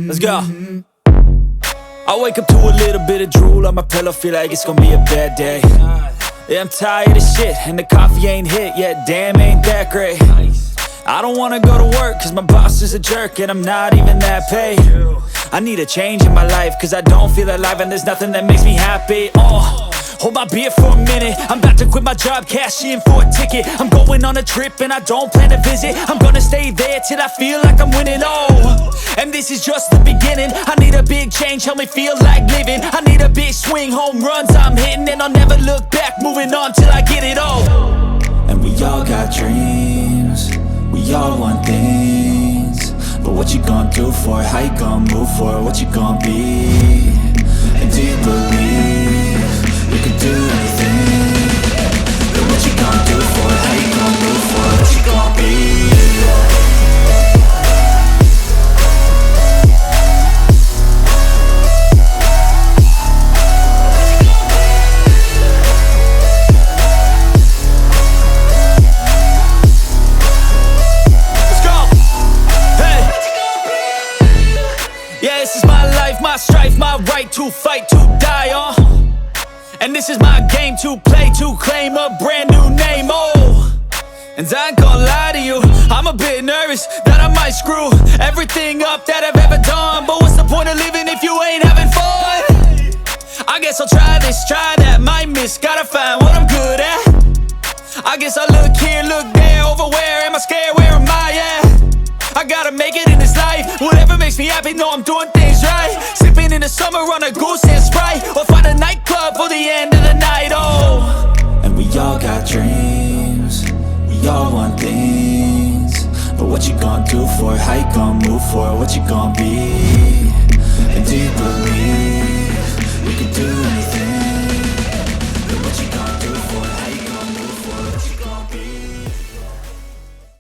Let's go. I wake up to a little bit of drool on my pillow, feel like it's gonna be a bad day. Yeah, I'm tired of shit, and the coffee ain't hit yet, damn, ain't that great. I don't wanna go to work, cause my boss is a jerk, and I'm not even that paid. I need a change in my life, cause I don't feel alive, and there's nothing that makes me happy. Hold my beer for a minute, I'm about to quit my job, cash in for a ticket. I'm going on a trip and I don't plan to visit. I'm gonna stay there till I feel like I'm winning, and this is just the beginning. I need a big change, help me feel like living. I need a big swing, home runs I'm hitting, and I'll never look back, moving on till I get it all. And we all got dreams, we all want things, but what you gonna do for it? How you gonna move for it? What you gonna be? And do you believe you can do anything? But what you gonna do for it? How you gonna move for it? What you gonna be? Let's go! Hey! Yeah, this is my life, my strife, my right to fight, to die on. And this is my game to play, to claim a brand new name, And I ain't gonna lie to you, I'm a bit nervous that I might screw everything up that I've ever done. But what's the point of living if you ain't having fun? I guess I'll try this, try that, might miss, gotta find what I'm good at. I guess I look here, look there, over where am I scared, where am I at? I gotta make it in this life, whatever makes me happy, know I'm doing things right. Sipping in the summer on a goose and Sprite, or find a nightclub for the end of the night, And we all got dreams, we all want things, but what you gonna do for it? How you gonna move for it? What you gonna be?